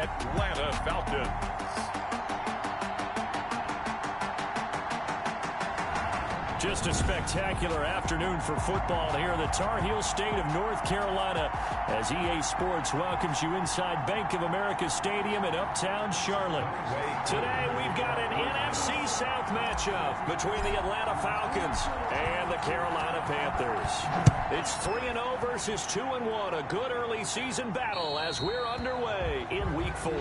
Atlanta Falcons. Just a spectacular afternoon for football here in the Tar Heel state of North Carolina as EA Sports welcomes you inside Bank of America Stadium in uptown Charlotte. Today we've got an NFC South matchup between the Atlanta Falcons and the Carolina Panthers. It's 3-0 versus 2-1, a good early season battle as we're underway in Week 4.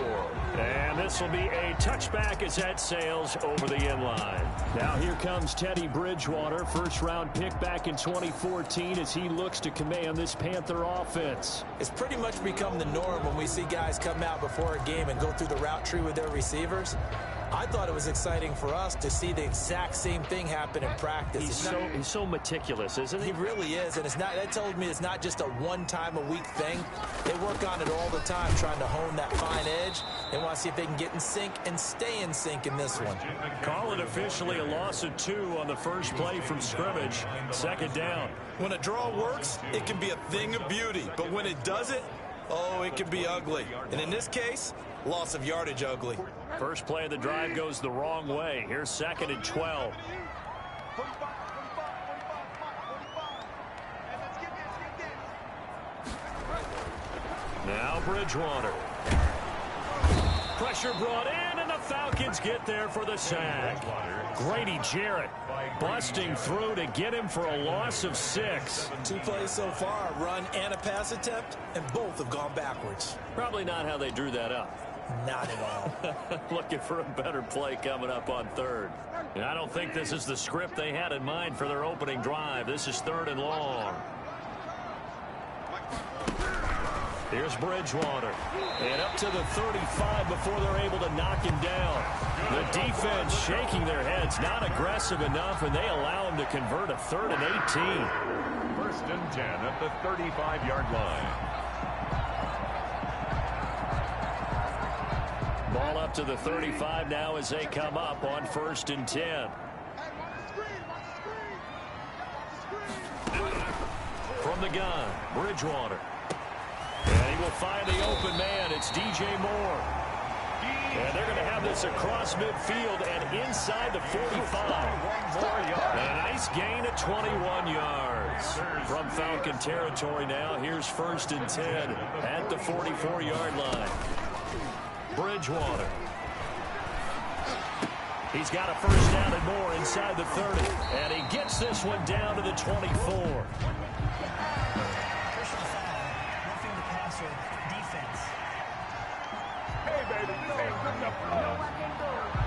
And this will be a touchback as that sails over the end line. Now here comes Teddy Bridgewater, first-round pick back in 2014 as he looks to command this Panther offense. It's pretty much become the norm when we see guys come out before a game and go through the route tree with their receivers. I thought it was exciting for us to see the exact same thing happen in practice. He's so meticulous, isn't he? He really is, and that told me it's not just a one-time-a-week thing. They work on it all the time, trying to hone that fine edge. They want to see if they can get in sync and stay in sync in this one. Call it officially a loss of 2 on the first play from scrimmage. Second down. When a draw works, it can be a thing of beauty, but when it doesn't, oh, it can be ugly. And in this case, loss of yardage ugly. First play of the drive goes the wrong way. Here's 2nd and 12. Now Bridgewater. Pressure brought in, and the Falcons get there for the sack. Grady Jarrett busting through to get him for a loss of 6. 2 plays so far, a run and a pass attempt, and both have gone backwards. Probably not how they drew that up. Not at all. Looking for a better play coming up on 3rd. And I don't think this is the script they had in mind for their opening drive. This is 3rd and long. Here's Bridgewater. And up to the 35 before they're able to knock him down. The defense shaking their heads, not aggressive enough, and they allow him to convert a 3rd and 18. 1st and 10 at the 35-yard line. Ball up to the 35 now as they come up on 1st and 10. From the gun, Bridgewater. And he will find the open man. It's DJ Moore. And they're going to have this across midfield and inside the 45. And a nice gain of 21 yards. From Falcon territory now, here's 1st and 10 at the 44-yard line. Bridgewater. He's got a 1st down and more inside the 30. And he gets this one down to the 24.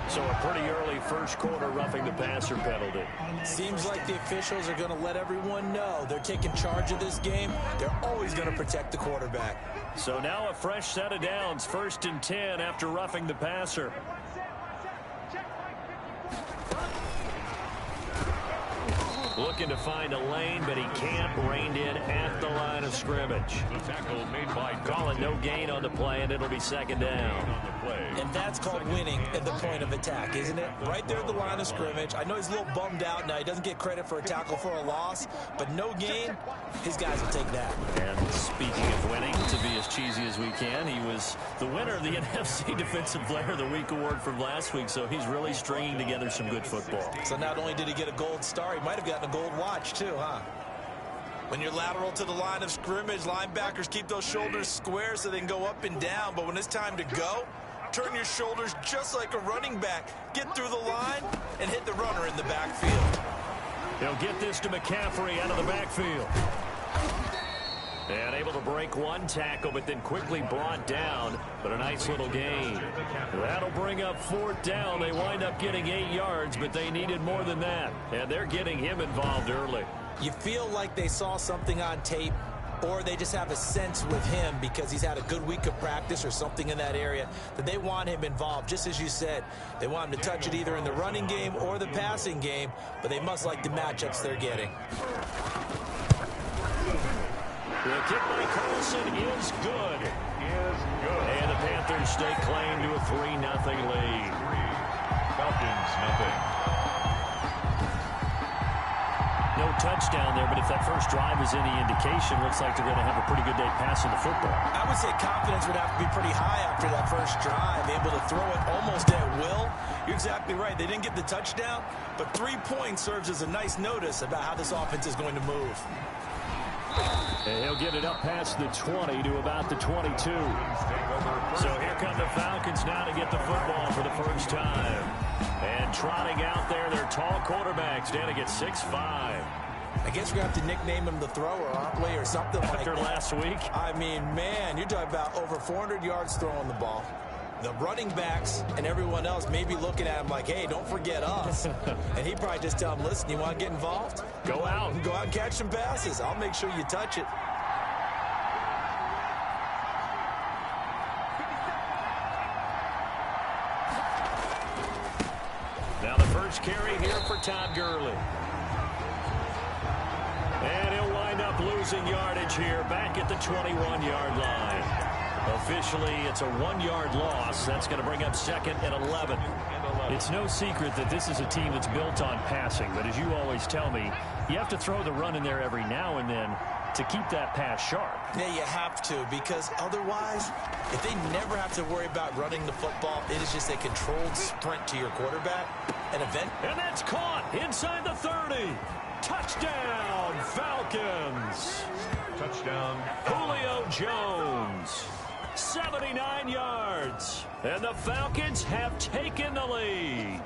So a pretty early first quarter roughing the passer penalty. Seems like the officials are going to let everyone know they're taking charge of this game. They're always going to protect the quarterback. So now a fresh set of downs, 1st and 10 after roughing the passer. Looking to find a lane, but he can't. Reined in at the line of scrimmage. The tackle made by Call it no gain on the play, and it'll be 2nd down. And that's called winning at the point of attack, isn't it? Right there at the line of scrimmage. I know he's a little bummed out now. He doesn't get credit for a tackle for a loss, but no gain, his guys will take that. And speaking of winning, to be as cheesy as we can, he was the winner of the NFC Defensive Player of the Week award from last week, so he's really stringing together some good football. So not only did he get a gold star, he might have gotten a gold watch too, huh? When you're lateral to the line of scrimmage, linebackers keep those shoulders square so they can go up and down, but when it's time to go, turn your shoulders just like a running back. Get through the line and hit the runner in the backfield. He'll get this to McCaffrey out of the backfield. And able to break one tackle, but then quickly brought down. But a nice little gain. That'll bring up 4th down. They wind up getting 8 yards, but they needed more than that. And they're getting him involved early. You feel like they saw something on tape, or they just have a sense with him because he's had a good week of practice or something in that area that they want him involved. Just as you said, they want him to touch it either in the running game or the passing game, but they must like the matchups they're getting. The kick by Carlson is good. And the Panthers stake claim to a 3-0 lead. Falcons, nothing. No touchdown there, but if that first drive is any indication, looks like they're going to have a pretty good day passing the football. I would say confidence would have to be pretty high after that first drive, able to throw it almost at will. You're exactly right. They didn't get the touchdown, but 3 points serves as a nice notice about how this offense is going to move. And he'll get it up past the 20 to about the 22. So here come the Falcons now to get the football for the first time. And trotting out there, their tall quarterback standing at 6'5". I guess we're going to have to nickname him the thrower, aren't we, or something like that. After last week? I mean, man, you're talking about over 400 yards throwing the ball. The running backs and everyone else may be looking at him like, hey, don't forget us. And he'd probably just tell him, listen, you want to get involved? Go out. Go out and catch some passes. I'll make sure you touch it. Now the first carry here for Todd Gurley. And he'll wind up losing yardage here back at the 21-yard line. Officially, it's a 1-yard loss. That's going to bring up 2nd and 11. It's no secret that this is a team that's built on passing. But as you always tell me, you have to throw the run in there every now and then to keep that pass sharp. Yeah, you have to, because otherwise, if they never have to worry about running the football, it is just a controlled sprint to your quarterback. And that's caught inside the 30. Touchdown, Falcons. Touchdown. Julio Jones. 79 yards. And the Falcons have taken the lead.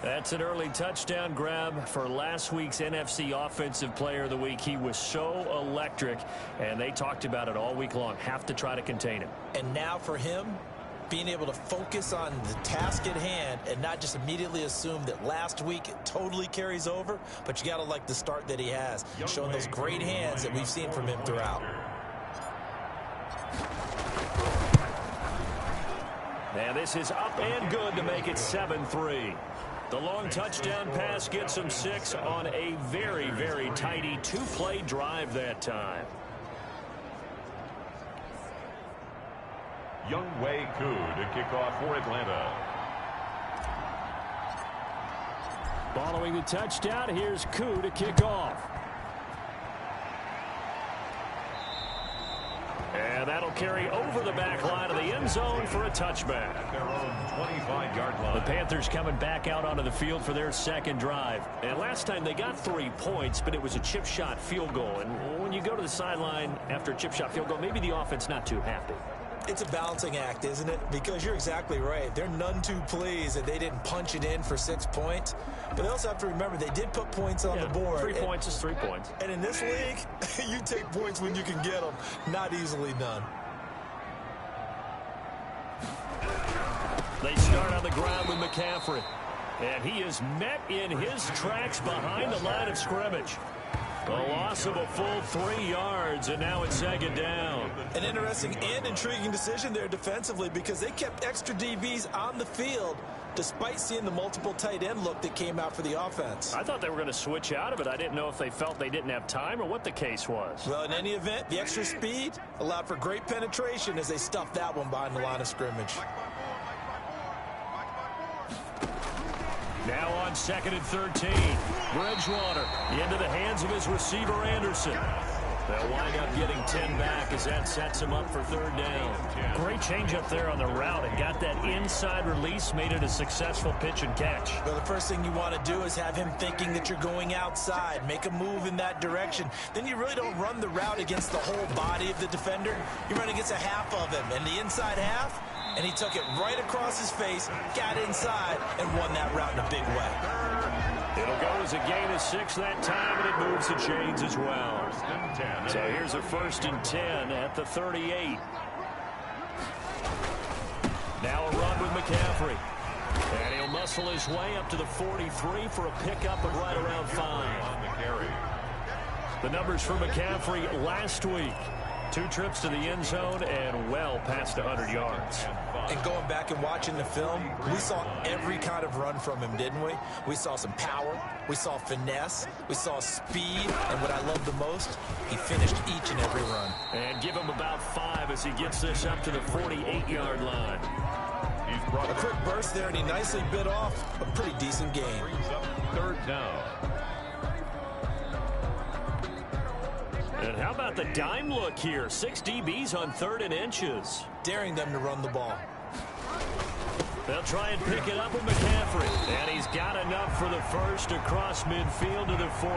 That's an early touchdown grab for last week's NFC Offensive Player of the Week. He was so electric, and they talked about it all week long. Have to try to contain him. And now for him, being able to focus on the task at hand and not just immediately assume that last week it totally carries over, but you got to like the start that he has, showing those great hands that we've seen from him throughout. And this is up and good to make it 7-3. The long touchdown pass gets him 6 on a very, very tidy 2-play drive that time. Younghoe Koo to kick off for Atlanta. Following the touchdown, here's Koo to kick off. And that'll carry over the back line of the end zone for a touchback. At their own 25-yard line. The Panthers coming back out onto the field for their second drive. And last time they got 3 points, but it was a chip shot field goal. And when you go to the sideline after a chip shot field goal, maybe the offense not too happy. It's a balancing act, isn't it? Because you're exactly right. They're none too pleased that they didn't punch it in for 6 points. But they also have to remember they did put points on the board. 3 points is 3 points. And in this league, you take points when you can get them. Not easily done. They start on the ground with McCaffrey. And he is met in his tracks behind the line of scrimmage. A loss of a full 3 yards, and now it's 2nd down. An interesting and intriguing decision there defensively because they kept extra DBs on the field despite seeing the multiple tight end look that came out for the offense. I thought they were going to switch out of it. I didn't know if they felt they didn't have time or what the case was. Well, in any event, the extra speed allowed for great penetration as they stuffed that one behind the line of scrimmage. Now on 2nd and 13. Bridgewater into the hands of his receiver, Anderson. They'll wind up getting 10 back as that sets him up for 3rd down. Great change up there on the route and got that inside release, made it a successful pitch and catch. Well, the first thing you want to do is have him thinking that you're going outside, make a move in that direction. Then you really don't run the route against the whole body of the defender. You run against a half of him, and the inside half, and he took it right across his face, got inside, and won that route in a big way. It'll go as a gain of 6 that time, and it moves the chains as well. So here's a 1st and 10 at the 38. Now a run with McCaffrey. And he'll muscle his way up to the 43 for a pickup of right around 5. The numbers for McCaffrey last week. 2 trips to the end zone and well past 100 yards. And going back and watching the film, we saw every kind of run from him, didn't we? We saw some power, we saw finesse, we saw speed, and what I love the most, he finished each and every run. And give him about 5 as he gets this up to the 48-yard line. A quick burst there, and he nicely bit off a pretty decent gain. 3rd down. And how about the dime look here? 6 DBs on 3rd and inches. Daring them to run the ball. They'll try and pick it up with McCaffrey. And he's got enough for the first across midfield to the 48.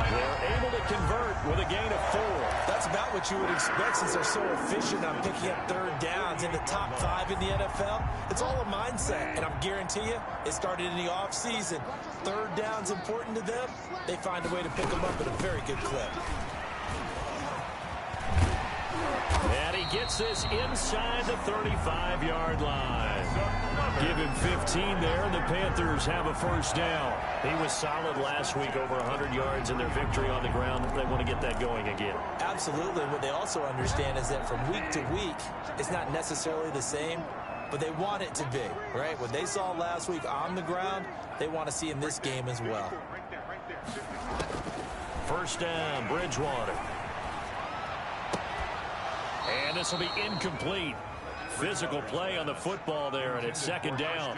They're able to convert with a gain of 4. That's about what you would expect since they're so efficient on picking up 3rd downs in the top 5 in the NFL. It's all a mindset, and I'm guarantee you it started in the offseason. 3rd down's important to them. They find a way to pick them up at a very good clip. And he gets this inside the 35-yard line. Give him 15 there, and the Panthers have a first down. He was solid last week, over 100 yards in their victory on the ground. They want to get that going again. Absolutely. What they also understand is that from week to week, it's not necessarily the same, but they want it to be, right? What they saw last week on the ground, they want to see in this game as well. First down, Bridgewater. And this will be incomplete. Physical play on the football there, and it's 2nd down.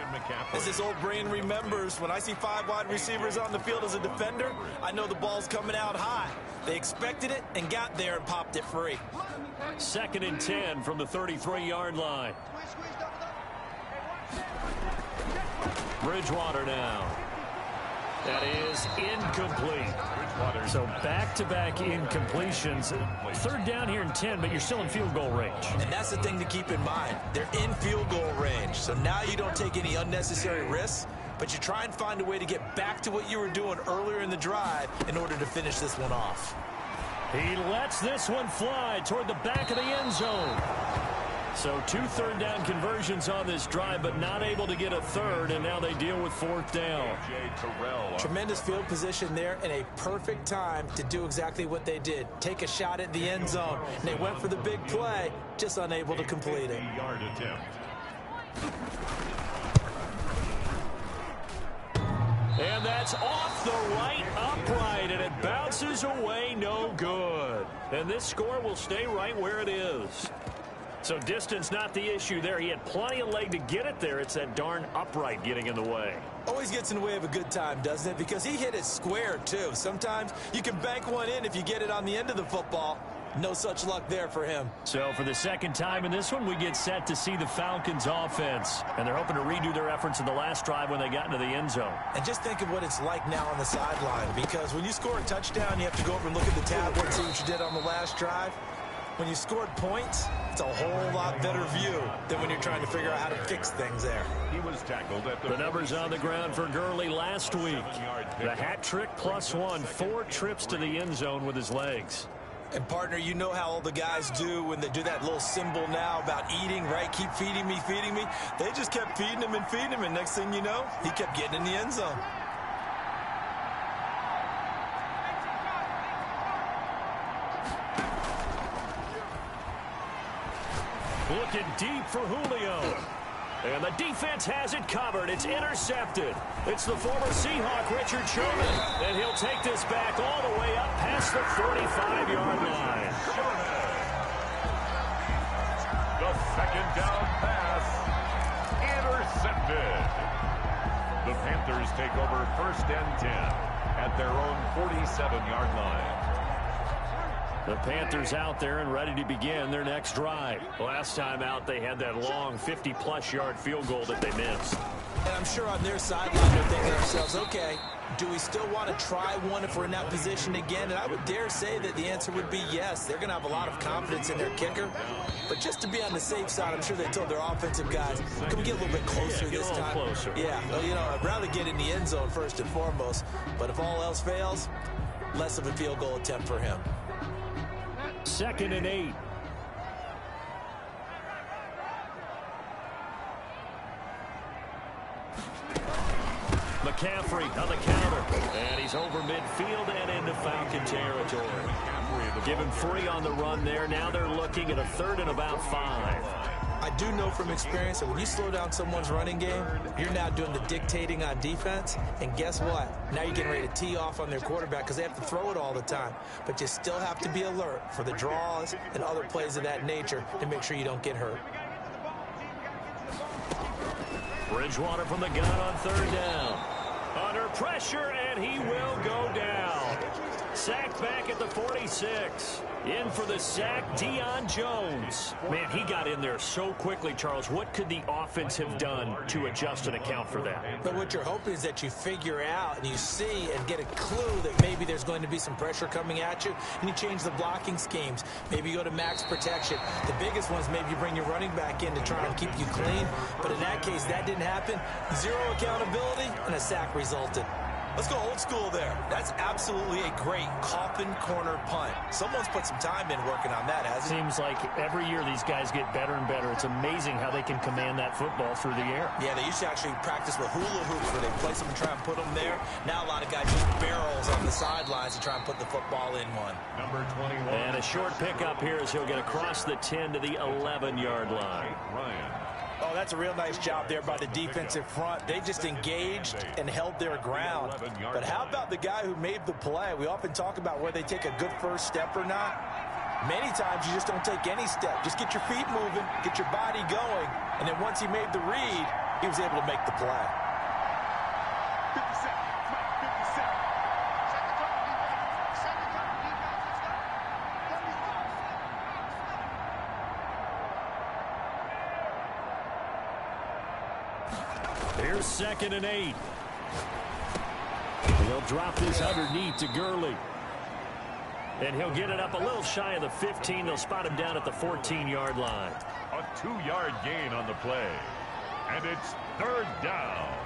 As this old brain remembers, when I see 5 wide receivers on the field as a defender, I know the ball's coming out high. They expected it and got there and popped it free. 2nd and 10 from the 33-yard line. Bridgewater now. That is incomplete. So back-to-back incompletions. 3rd down here and 10, but you're still in field goal range. And that's the thing to keep in mind. They're in field goal range. So now you don't take any unnecessary risks, but you try and find a way to get back to what you were doing earlier in the drive in order to finish this one off. He lets this one fly toward the back of the end zone. So 2 3rd down conversions on this drive, but not able to get a 3rd, and now they deal with 4th down. Tremendous field position there and a perfect time to do exactly what they did. Take a shot at the end zone. And they went for the big play, just unable to complete it. And that's off the right upright, and it bounces away, no good. And this score will stay right where it is. So distance not the issue there. He had plenty of leg to get it there. It's that darn upright getting in the way. Always gets in the way of a good time, doesn't it? Because he hit it square, too. Sometimes you can bank one in if you get it on the end of the football. No such luck there for him. So for the 2nd time in this one, we get set to see the Falcons offense. And they're hoping to redo their efforts in the last drive when they got into the end zone. And just think of what it's like now on the sideline. Because when you score a touchdown, you have to go over and look at the tablet and see what you did on the last drive. When you scored points, it's a whole lot better view than when you're trying to figure out how to fix things there. He was tackled at the numbers on the ground for Gurley last week. The hat trick +1, 4 trips to the end zone with his legs. And, partner, you know how all the guys do when they do that little symbol now about eating, right? Keep feeding me, feeding me. They just kept feeding him, and next thing you know, he kept getting in the end zone. Looking deep for Julio. And the defense has it covered. It's intercepted. It's the former Seahawk, Richard Sherman. And he'll take this back all the way up past the 45-yard line. The 2nd down pass. Intercepted. The Panthers take over 1st and 10 at their own 47-yard line. The Panthers out there and ready to begin their next drive. Last time out, they had that long 50-plus yard field goal that they missed. And I'm sure on their sideline they're thinking to themselves, okay, do we still want to try one if we're in that position again? And I would dare say that the answer would be yes. They're going to have a lot of confidence in their kicker. But just to be on the safe side, I'm sure they told their offensive guys, can we get a little bit closer this time? Closer. Yeah, well, you know, I'd rather get in the end zone first and foremost. But if all else fails, less of a field goal attempt for him. 2nd and 8. McCaffrey on the counter. And he's over midfield and into Falcon territory. Give him 3 on the run there. Now they're looking at a 3rd and about 5. I do know from experience that when you slow down someone's running game, you're now doing the dictating on defense. And guess what? Now you're getting ready to tee off on their quarterback because they have to throw it all the time. But you still have to be alert for the draws and other plays of that nature to make sure you don't get hurt. Bridgewater from the gun on 3rd down. Under pressure, and he will go down. Sacked back at the 46. In for the sack, Deion Jones. Man, he got in there so quickly, Charles. What could the offense have done to adjust and account for that? But what you're hoping is that you figure out and you see and get a clue that maybe there's going to be some pressure coming at you, and you change the blocking schemes. Maybe you go to max protection. The biggest one is maybe you bring your running back in to try and keep you clean. But in that case, that didn't happen. Zero accountability, and a sack resulted. Let's go old school there. That's absolutely a great coffin corner punt. Someone's put some time in working on that, hasn't it? Seems like every year these guys get better and better. It's amazing how they can command that football through the air. Yeah, they used to actually practice with hula hoops where they place them and try and put them there. Now a lot of guys use barrels on the sidelines to try and put the football in one. Number 21. And a short pickup here as he'll get across the 10 to the 11-yard line. Ryan. Oh, that's a real nice job there by the defensive front. They just engaged and held their ground. But how about the guy who made the play? We often talk about where they take a good first step or not. Many times you just don't take any step. Just get your feet moving, get your body going, and then once he made the read, he was able to make the play. Here's 2nd and 8. He'll drop this underneath to Gurley. And he'll get it up a little shy of the 15. They'll spot him down at the 14-yard line. A 2-yard gain on the play. And it's 3rd down.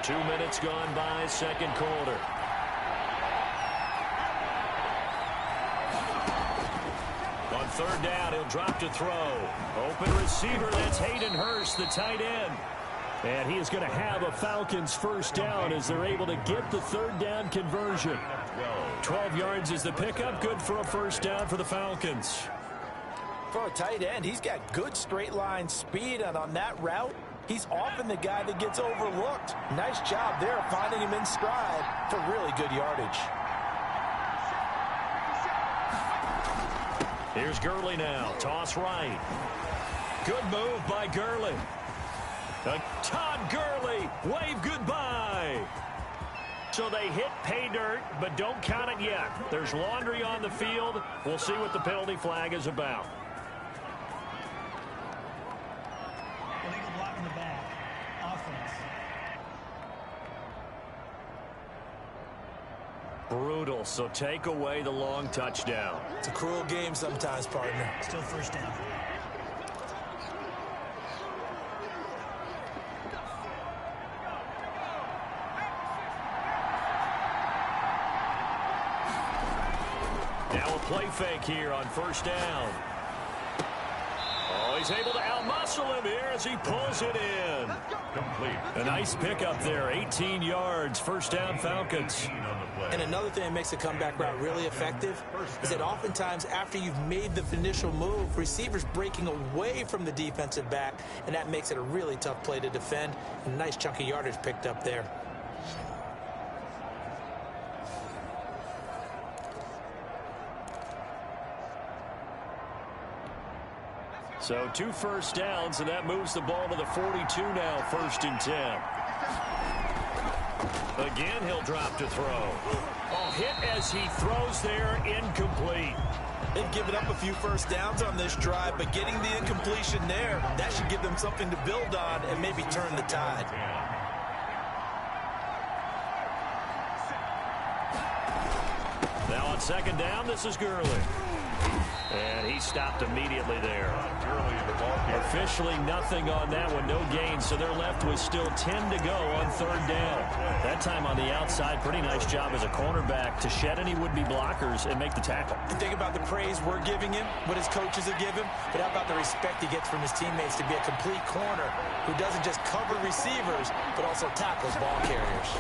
Two minutes gone by, second quarter. On 3rd down, he'll drop to throw. Open receiver, that's Hayden Hurst, the tight end. And he is going to have a Falcons first down as they're able to get the 3rd down conversion. 12 yards is the pickup, good for a first down for the Falcons. For a tight end, he's got good straight line speed, and on that route, he's often the guy that gets overlooked. Nice job there finding him in stride for really good yardage. Here's Gurley now. Toss right. Good move by Gurley. Todd Gurley, wave goodbye. So they hit pay dirt, but don't count it yet. There's laundry on the field. We'll see what the penalty flag is about. Illegal block in the back. Offense. Brutal, so take away the long touchdown. It's a cruel game sometimes, partner. Still first down. Now a play fake here on first down. Oh, he's able to outmuscle him here as he pulls it in. Complete. A nice pickup there, 18 yards, first down Falcons. And another thing that makes the comeback route really effective is that oftentimes after you've made the initial move, receivers breaking away from the defensive back, and that makes it a really tough play to defend. A nice chunk of yardage picked up there. So 2 first downs, and that moves the ball to the 42 now, 1st and 10. Again, he'll drop to throw. Oh, hit as he throws there, incomplete. They've given up a few first downs on this drive, but getting the incompletion there, that should give them something to build on and maybe turn the tide. Now on 2nd down, this is Gurley. And he stopped immediately there. Officially nothing on that one, no gain, so they're left with still 10 to go on 3rd down. That time on the outside, pretty nice job as a cornerback to shed any would-be blockers and make the tackle. And think about the praise we're giving him, what his coaches have given, but how about the respect he gets from his teammates to be a complete corner who doesn't just cover receivers, but also tackles ball carriers.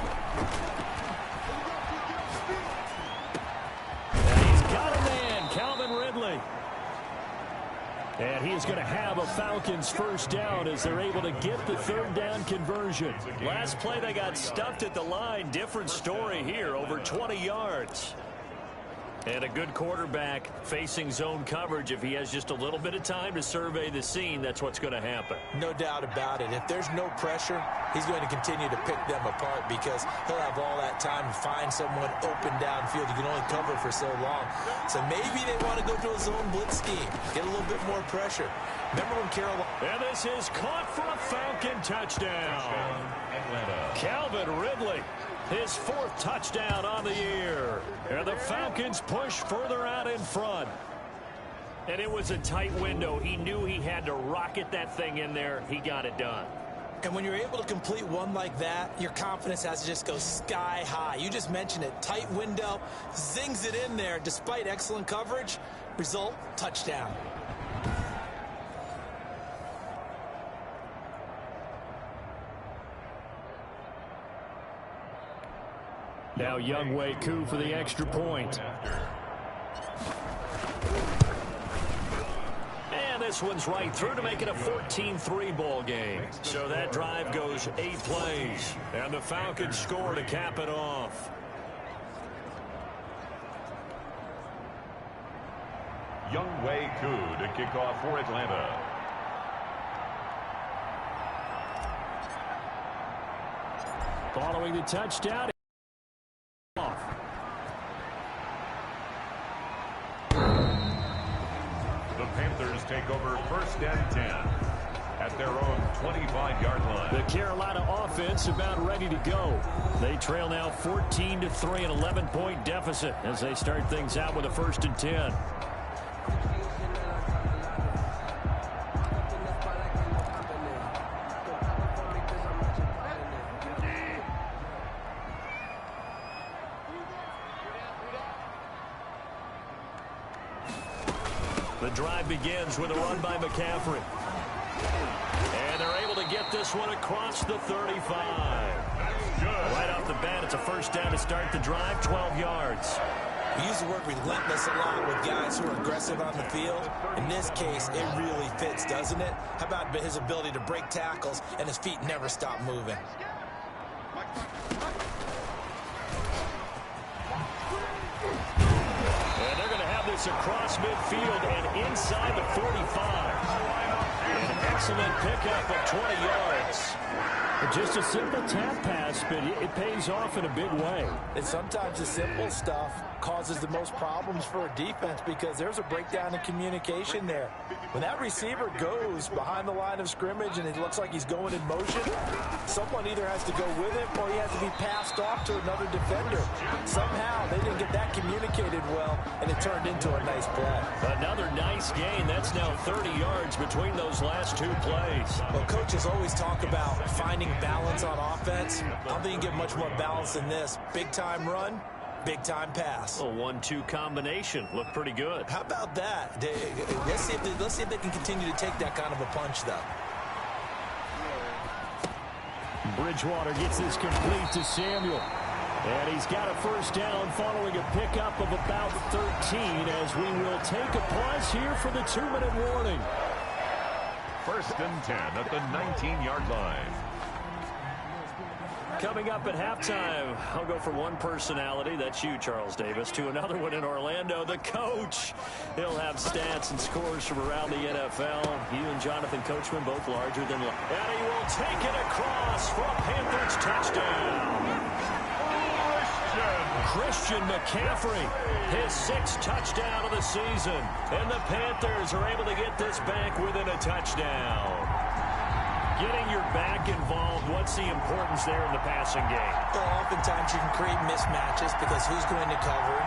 And he is going to have a Falcons first down as they're able to get the 3rd down conversion. Last play, they got stuffed at the line. Different story here, over 20 yards. And a good quarterback facing zone coverage. If he has just a little bit of time to survey the scene, that's what's going to happen. No doubt about it. If there's no pressure, he's going to continue to pick them apart because he'll have all that time to find someone open downfield. You can only cover for so long. So maybe they want to go to a zone blitz scheme, get a little bit more pressure. Remember when Carolina... And this is caught for a Falcon touchdown. Calvin Ridley, his 4th touchdown on the year. And the Falcons push further out in front. And it was a tight window. He knew he had to rocket that thing in there. He got it done. And when you're able to complete one like that, your confidence has to just go sky high. You just mentioned it. Tight window, zings it in there despite excellent coverage. Result, touchdown. Now Goooo for the extra point. And this one's right through to make it a 14-3 ball game. So that drive goes 8 plays. And the Falcons score to cap it off. Goooo to kick off for Atlanta. Following the touchdown. The Panthers take over 1st and 10 at their own 25-yard line. The Carolina offense about ready to go. They trail now 14-3, an 11-point deficit as they start things out with a 1st and 10. The drive begins with a run by McCaffrey. And they're able to get this one across the 35. Right off the bat, it's a 1st down to start the drive, 12 yards. We use the word relentless a lot with guys who are aggressive on the field. In this case, it really fits, doesn't it? How about his ability to break tackles and his feet never stop moving? Across midfield and inside the 45. An excellent pickup of 20 yards. Just a simple tap pass, but it pays off in a big way. And sometimes the simple stuff causes the most problems for a defense because there's a breakdown in communication there. When that receiver goes behind the line of scrimmage and it looks like he's going in motion, someone either has to go with him or he has to be passed off to another defender. Somehow they didn't get that communicated well, and it turned into a nice play. Another nice gain. That's now 30 yards between those last 2 plays. Well, coaches always talk about finding balance on offense. I don't think you get much more balance than this. Big-time run, big-time pass. A 1-2 combination. Looked pretty good. How about that? Let's see if they can continue to take that kind of a punch, though. Bridgewater gets this complete to Samuel. And he's got a 1st down following a pickup of about 13 as we will take a pause here for the 2-minute warning. 1st and 10 at the 19-yard line. Coming up at halftime, I'll go from one personality, that's you, Charles Davis, to another one in Orlando, the coach. He'll have stats and scores from around the NFL. You and Jonathan Coachman both larger than life. And he will take it across for a Panthers touchdown. Christian McCaffrey, his 6th touchdown of the season. And the Panthers are able to get this back within a touchdown. Getting your back involved, what's the importance there in the passing game? Well, oftentimes you can create mismatches because who's going to cover him,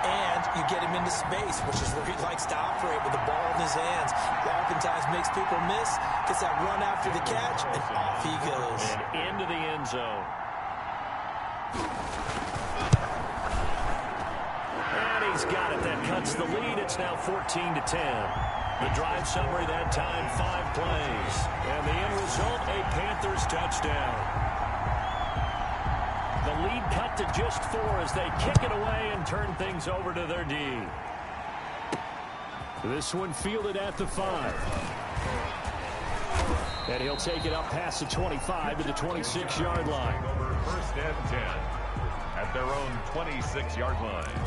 and you get him into space, which is where he likes to operate with the ball in his hands. Oftentimes makes people miss, gets that run after the catch, and off he goes. And into the end zone. And he's got it. That cuts the lead. It's now 14-10. The drive summary that time, 5 plays. And the end result, a Panthers touchdown. The lead cut to just 4 as they kick it away and turn things over to their D. This one fielded at the 5. And he'll take it up past the 25 to the 26-yard line. Over 1st and 10 at their own 26-yard line.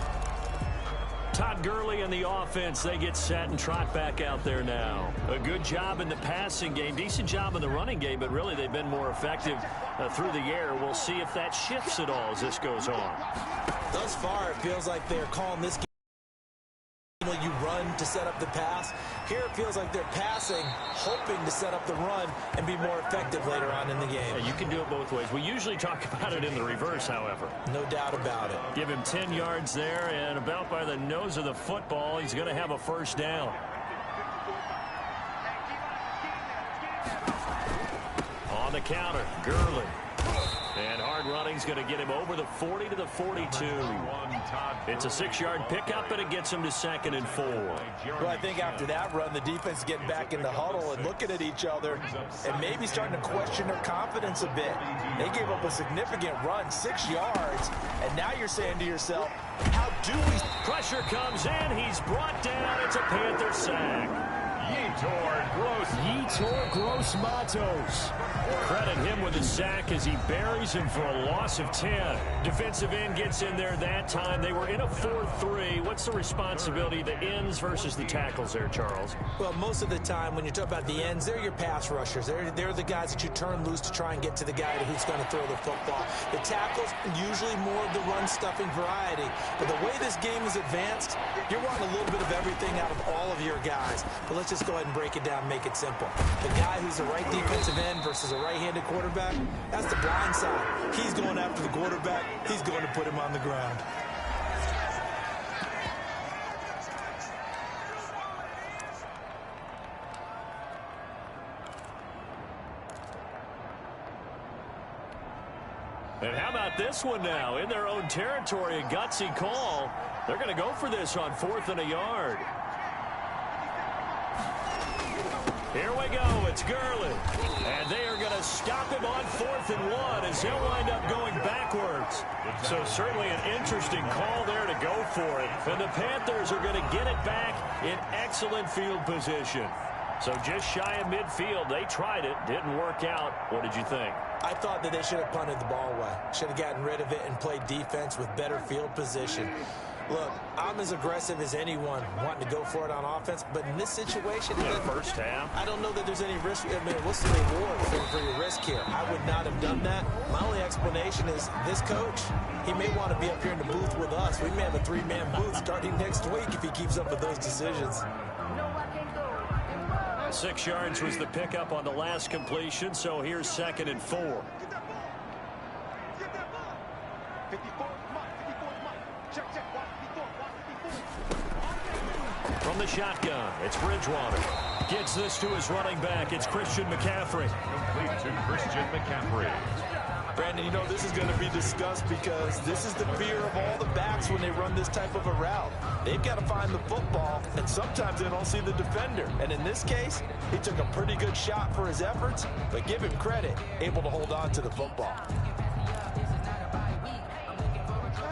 Todd Gurley and the offense, they get set and trot back out there now. A good job in the passing game, decent job in the running game, but really they've been more effective through the air. We'll see if that shifts at all as this goes on. Thus far, it feels like they're calling this game. You run to set up the pass. Here it feels like they're passing, hoping to set up the run and be more effective later on in the game. Yeah, you can do it both ways. We usually talk about it in the reverse, however. No doubt about it. Give him 10 yards there, and about by the nose of the football, he's going to have a first down. On the counter, Gurley. And hard running's going to get him over the 40 to the 42. It's a 6-yard pickup, and it gets him to 2nd and 4. Well, I think after that run, the defense is getting back in the huddle and looking at each other and maybe starting to question their confidence a bit. They gave up a significant run, 6 yards, and now you're saying to yourself, how do we... Pressure comes in. He's brought down. It's a Panther sack. Yetur Gross-Matos. Credit him with a sack as he buries him for a loss of 10. Defensive end gets in there that time. They were in a 4-3. What's the responsibility, the ends versus the tackles there, Charles? Well, most of the time when you talk about the ends, they're your pass rushers. They're the guys that you turn loose to try and get to the guy who's going to throw the football. The tackles, usually more of the run-stuffing variety. But the way this game is advanced, you're wanting a little bit of everything out of all of your guys. But let's just go ahead and break it down and make it simple. The guy who's the right defensive end versus a right-handed quarterback, that's the blind side. He's going after the quarterback. He's going to put him on the ground. And how about this one now? In their own territory, a gutsy call. They're going to go for this on 4th and a yard. Here we go. It's Gurley. And they are going to stop him on 4th and 1 as he'll wind up going backwards. So certainly an interesting call there to go for it. And the Panthers are going to get it back in excellent field position. So just shy of midfield. They tried it. Didn't work out. What did you think? I thought that they should have punted the ball away. Should have gotten rid of it and played defense with better field position. Look, I'm as aggressive as anyone wanting to go for it on offense, but in this situation, in the first half, I don't know that there's any risk. I mean, what's the reward for your risk here? I would not have done that. My only explanation is this coach, he may want to be up here in the booth with us. We may have a 3-man booth starting next week if he keeps up with those decisions. 6 yards was the pickup on the last completion, so here's 2nd and 4. From the shotgun, it's Bridgewater. Gets this to his running back. It's Christian McCaffrey. Complete to Christian McCaffrey. Brandon, you know, this is going to be discussed because this is the fear of all the backs when they run this type of a route. They've got to find the football, and sometimes they don't see the defender. And in this case, he took a pretty good shot for his efforts, but give him credit, able to hold on to the football.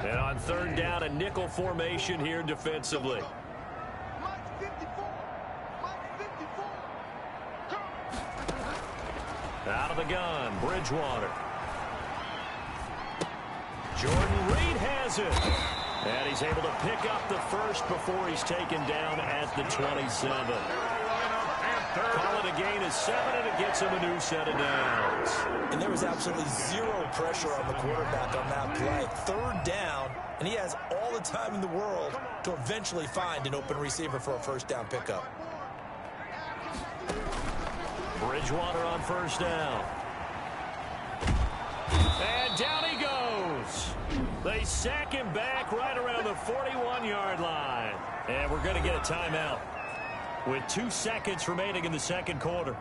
And on 3rd down, a nickel formation here defensively. Out of the gun, Bridgewater. Jordan Reed has it. And he's able to pick up the first before he's taken down at the 27. Call it a gain of 7, and it gets him a new set of downs. And there was absolutely zero pressure on the quarterback on that play. 3rd down, and he has all the time in the world to eventually find an open receiver for a 1st down pickup. Bridgewater on 1st down. And down he goes. They sack him back right around the 41-yard line. And we're going to get a timeout with 2 seconds remaining in the 2nd quarter.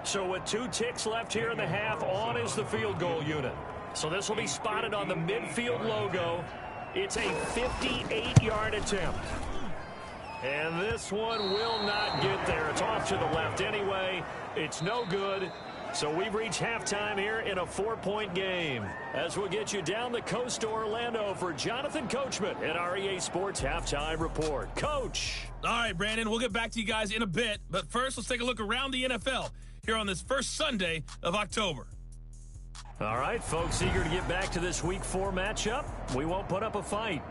So with 2 ticks left here in the half, on is the field goal unit. So this will be spotted on the midfield logo. It's a 58-yard attempt. And this one will not get there. It's off to the left anyway. It's no good. So we've reached halftime here in a 4-point game. As we'll get you down the coast to Orlando for Jonathan Coachman at our EA Sports Halftime Report. Coach. All right, Brandon, we'll get back to you guys in a bit. But first, let's take a look around the NFL here on this first Sunday of October. All right, folks, eager to get back to this Week 4 matchup. We won't put up a fight.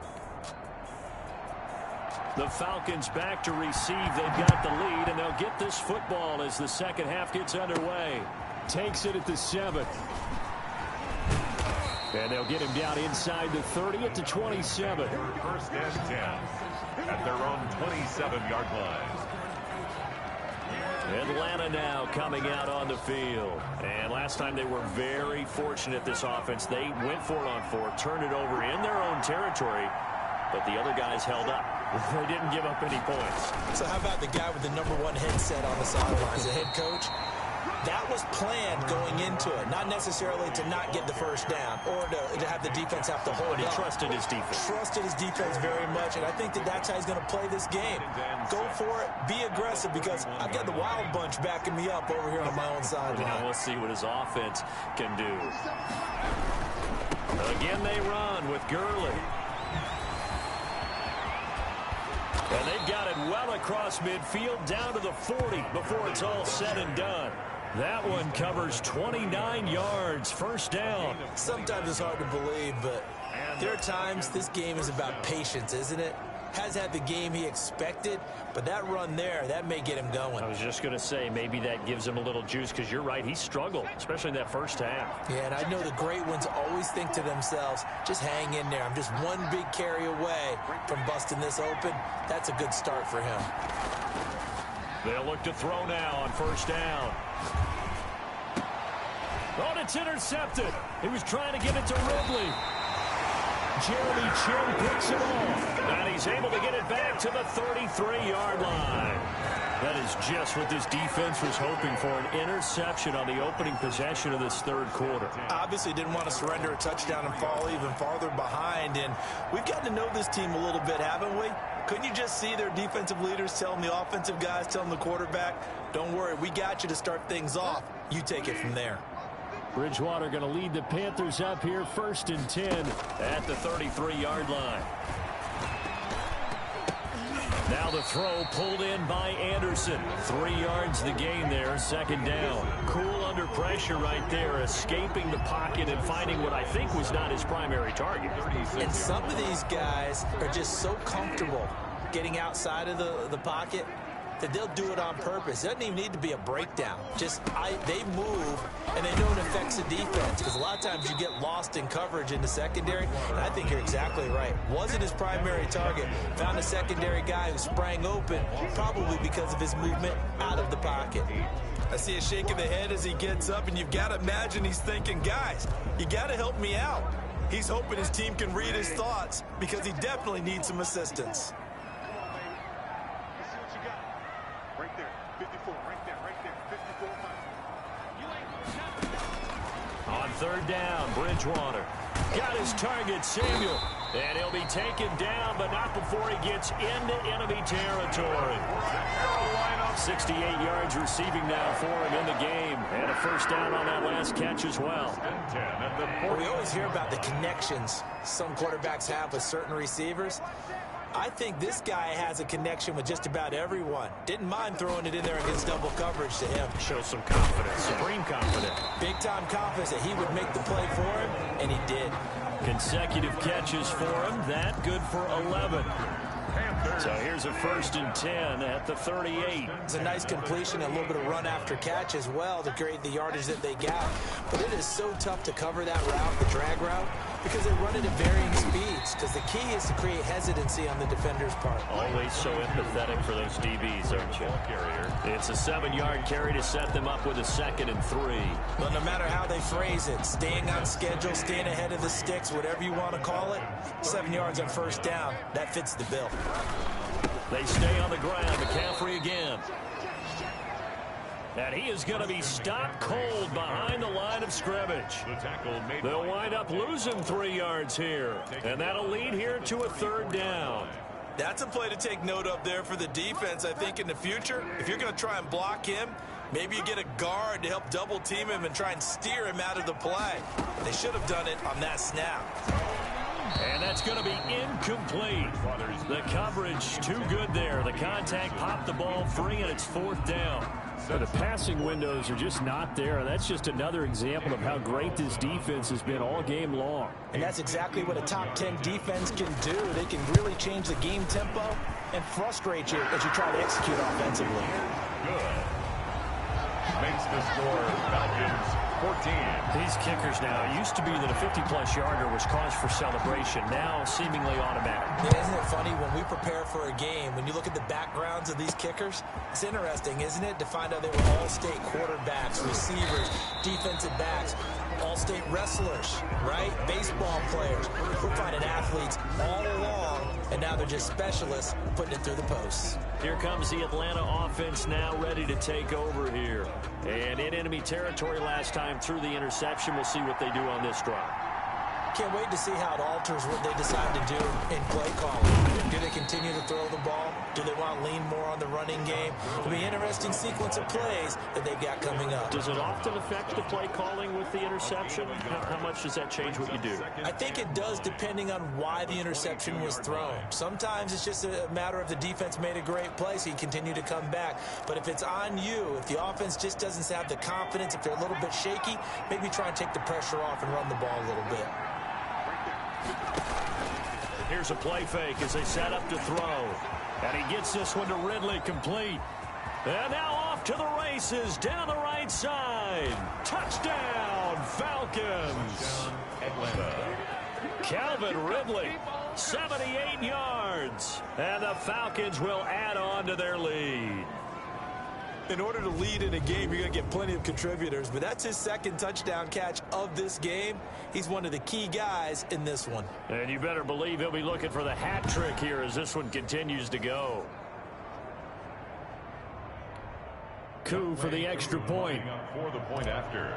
The Falcons back to receive. They've got the lead, and they'll get this football as the second half gets underway. Takes it at the 7. And they'll get him down inside the 30 at the 27. First and 10 at their own 27-yard line. Atlanta now coming out on the field. And last time they were very fortunate, this offense. They went for it on 4, turned it over in their own territory, but the other guys held up. They didn't give up any points. So how about the guy with the #1 headset on the sidelines, the head coach? That was planned going into it, not necessarily to not get the first down or to have the defense have to hold But he up. trusted his defense. Trusted his defense very much, and I think that's how he's going to play this game. Go for it, be aggressive, because I've got the wild bunch backing me up over here on my own sideline. Now we'll see what his offense can do. Again, they run with Gurley. And they've got it well across midfield down to the 40 before it's all said and done. That one covers 29 yards, first down. Sometimes it's hard to believe, but there are times this game is about patience, isn't it? Has had the game he expected, but that run there, that may get him going. I was just going to say, maybe that gives him a little juice, because you're right, he struggled, especially in that first half. Yeah, and I know the great ones always think to themselves, just hang in there. I'm just one big carry away from busting this open. That's a good start for him. They'll look to throw now on first down. Oh, and it's intercepted. He was trying to get it to Ridley. Jeremy Chin picks it off. And he's able to get it back to the 33-yard line. That is just what this defense was hoping for, an interception on the opening possession of this third quarter. Obviously didn't want to surrender a touchdown and fall even farther behind. And we've gotten to know this team a little bit, haven't we? Couldn't you just see their defensive leaders telling the offensive guys, telling the quarterback, don't worry, we got you to start things off. You take it from there. Bridgewater going to lead the Panthers up here, first and 10 at the 33-yard line. Now the throw pulled in by Anderson. 3 yards the gain there, second down. Cool under pressure right there, escaping the pocket and finding what I think was not his primary target. And some of these guys are just so comfortable getting outside of the pocket that they'll do it on purpose. It doesn't even need to be a breakdown. They move, and they know it affects the defense, because a lot of times you get lost in coverage in the secondary, and I think you're exactly right. Wasn't his primary target. Found a secondary guy who sprang open, probably because of his movement out of the pocket. I see a shake of the head as he gets up, and you've got to imagine he's thinking, guys, you got to help me out. He's hoping his team can read his thoughts, because he definitely needs some assistance. On third down, Bridgewater got his target, Samuel, and he'll be taken down, but not before he gets into enemy territory. 68 yards receiving now for him in the game, and a first down on that last catch as well. We always hear about the connections some quarterbacks have with certain receivers. I think this guy has a connection with just about everyone. Didn't mind throwing it in there against double coverage to him. Shows some confidence, supreme confidence. Big-time confidence that he would make the play for him, and he did. Consecutive catches for him. That good for 11. So here's a first and 10 at the 38. It's a nice completion, a little bit of run after catch as well to create the yardage that they got. But it is so tough to cover that route, the drag route, because they run it at varying speeds. Because the key is to create hesitancy on the defender's part. Always so empathetic for those DBs, aren't you? It's a 7-yard carry to set them up with a 2nd and 3. Well, no matter how they phrase it, staying on schedule, staying ahead of the sticks, whatever you want to call it, 7 yards on first down, that fits the bill. They stay on the ground. McCaffrey again. And he is going to be stopped cold behind the line of scrimmage. They'll wind up losing 3 yards here. And that'll lead here to a third down. That's a play to take note of there for the defense, I think, in the future. If you're going to try and block him, Maybe you get a guard to help double team him and try and steer him out of the play. They should have done it on that snap. And that's going to be incomplete. The coverage too good there. The contact popped the ball free, and it's 4th down. So the passing windows are just not there, and that's just another example of how great this defense has been all game long. And that's exactly what a top 10 defense can do. They can really change the game tempo and frustrate you as you try to execute offensively. Good. Makes the score Falcons 14. These kickers now, it used to be that a 50-plus yarder was cause for celebration. Now seemingly automatic. Yeah, isn't it funny when we prepare for a game, when you look at the backgrounds of these kickers, it's interesting, isn't it, to find out they were all-state quarterbacks, receivers, defensive backs, all-state wrestlers, right? Baseball players. We're finding athletes all along, and now they're just specialists putting it through the posts. Here comes the Atlanta offense now ready to take over here. And in enemy territory last time through the interception. We'll see what they do on this drive. Can't wait to see how it alters what they decide to do in play calling. Do they continue to throw the ball? Do they want to lean more on the running game? It'll be an interesting sequence of plays that they've got coming up. Does it often affect the play calling with the interception? How much does that change what you do? I think it does, depending on why the interception was thrown. Sometimes it's just a matter of the defense made a great play, so you continue to come back. But if it's on you, if the offense just doesn't have the confidence, if they're a little bit shaky, maybe try and take the pressure off and run the ball a little bit. Here's a play fake as they set up to throw. And he gets this one to Ridley, complete. And now off to the races down the right side. Touchdown, Falcons. Atlanta. Calvin Ridley, 78 yards. And the Falcons will add on to their lead. In order to lead in a game, you're going to get plenty of contributors, but that's his second touchdown catch of this game. He's one of the key guys in this one. And you better believe he'll be looking for the hat trick here as this one continues to go. Goooo for the extra point. For the point after.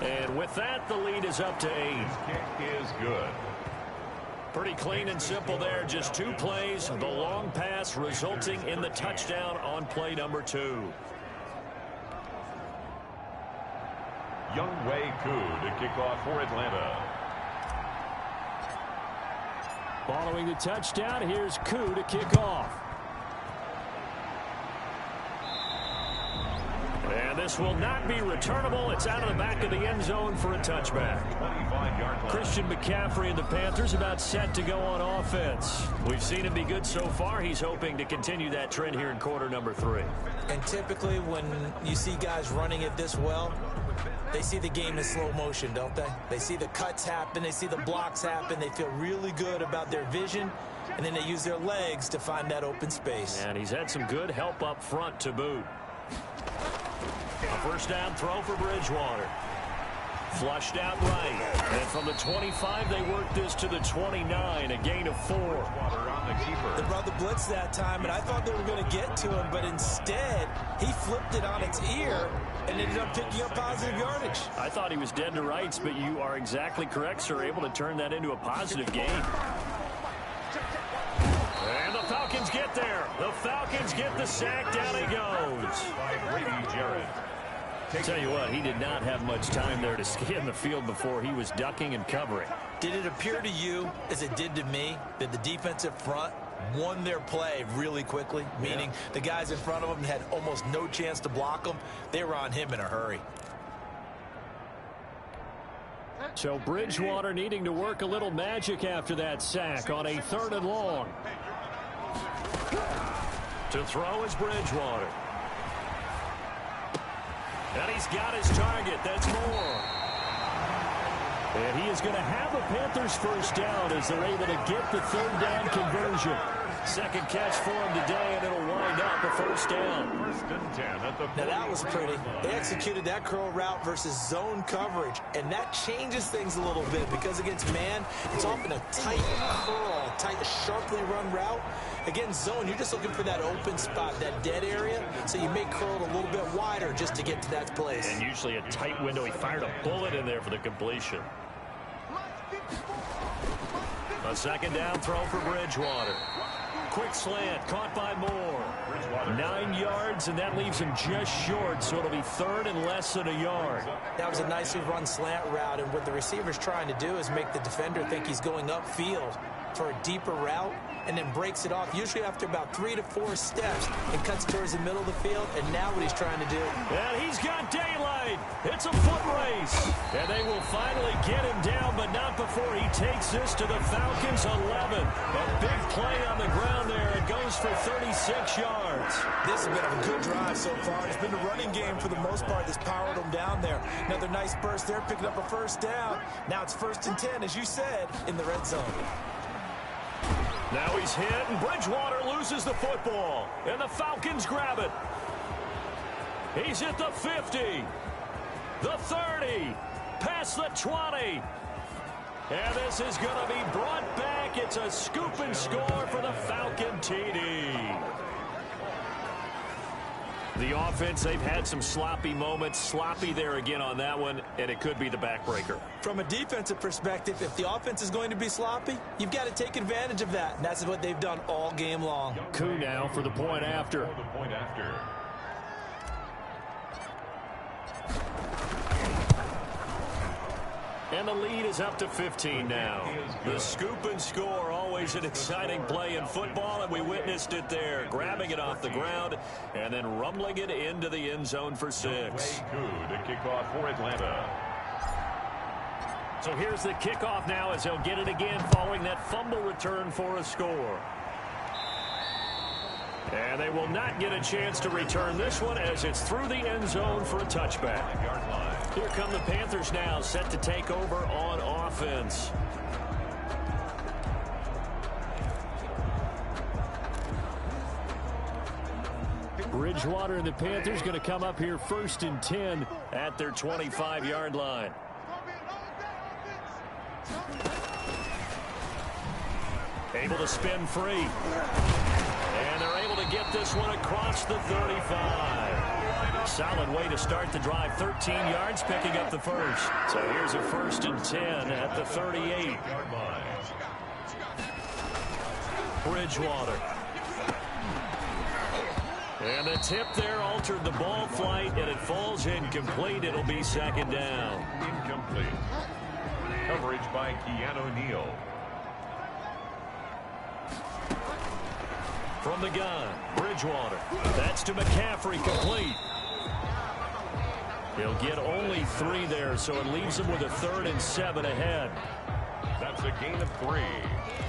And with that, the lead is up to 8. Kick is good. Pretty clean and simple there. Just 2 plays. The long pass resulting in the touchdown on play number 2. Younghoe Koo to kick off for Atlanta. Following the touchdown, here's Goooo to kick off. And this will not be returnable. It's out of the back of the end zone for a touchback. 25-yard line. Christian McCaffrey and the Panthers about set to go on offense. We've seen him be good so far. He's hoping to continue that trend here in quarter number 3. And typically when you see guys running it this well, they see the game in slow motion, don't they? They see the cuts happen. They see the blocks happen. They feel really good about their vision. And then they use their legs to find that open space. And he's had some good help up front to boot. A first down throw for Bridgewater. Flushed out right. And from the 25, they work this to the 29, a gain of 4. On the keeper. They brought the blitz that time, and I thought they were going to get to him, but instead, he flipped it on its ear and ended up picking up positive yardage. I thought he was dead to rights, but you are exactly correct, sir. Able to turn that into a positive gain. And the Falcons get there. The Falcons get the sack. Down he goes. By Brady Jarrett. Tell you what, he did not have much time there to scan the field before he was ducking and covering. Did it appear to you, as it did to me, that the defensive front won their play really quickly? Meaning the guys in front of them had almost no chance to block them. They were on him in a hurry. So Bridgewater needing to work a little magic after that sack on a 3rd and long. To throw is Bridgewater. And he's got his target. That's Moore. And he is going to have a Panthers first down as they're able to get the 3rd down conversion. Second catch for him today, and it'll wind up a first down. 1st and 10 at the 40. Now that was pretty. They executed that curl route versus zone coverage, and that changes things a little bit because against man, it's often a tight curl, tight, sharply run route. Against zone, you're just looking for that open spot, that dead area, so you may curl it a little bit wider just to get to that place. And usually a tight window. He fired a bullet in there for the completion. A second down throw for Bridgewater. Quick slant, caught by Moore. 9 yards, and that leaves him just short, so it'll be third and less than a yard. That was a nicely run slant route, and what the receiver's trying to do is make the defender think he's going upfield for a deeper route, and then breaks it off, usually after about 3 to 4 steps, and cuts towards the middle of the field. And now what he's trying to do. And he's got daylight. It's a foot race. And they will finally get him down, but not before he takes this to the Falcons' 11. A big play on the ground there. It goes for 36 yards. This has been a good drive so far. It's been the running game for the most part that's powered them down there. Another nice burst there, picking up a first down. Now it's 1st and 10, as you said, in the red zone. Now he's hit, and Bridgewater loses the football. And the Falcons grab it. He's at the 50, the 30, past the 20. And this is going to be brought back. It's a scoop and score for the Falcon TD. The offense, they've had some sloppy moments. Sloppy there again on that one, and it could be the backbreaker. From a defensive perspective, if the offense is going to be sloppy, you've got to take advantage of that. And that's what they've done all game long. Goooo now for the point after. And the lead is up to 15 now. The scoop and score, always an exciting play in football, and we witnessed it there. Grabbing it off the ground and then rumbling it into the end zone for 6. Goooo to kick off for Atlanta. So here's the kickoff now as he'll get it again following that fumble return for a score. And they will not get a chance to return this one as it's through the end zone for a touchback. Here come the Panthers now, set to take over on offense. Bridgewater and the Panthers going to come up here 1st and 10 at their 25-yard line. Able to spin free. And they're able to get this one across the 35. Solid way to start the drive. 13 yards, picking up the first. So here's a 1st and 10 at the 38. Bridgewater. And the tip there altered the ball flight, and it falls incomplete. It'll be 2nd down. Incomplete. Coverage by Keanu Neal. From the gun, Bridgewater. That's to McCaffrey, complete. He'll get only 3 there, so it leaves him with a 3rd and 7 ahead. That's a gain of 3.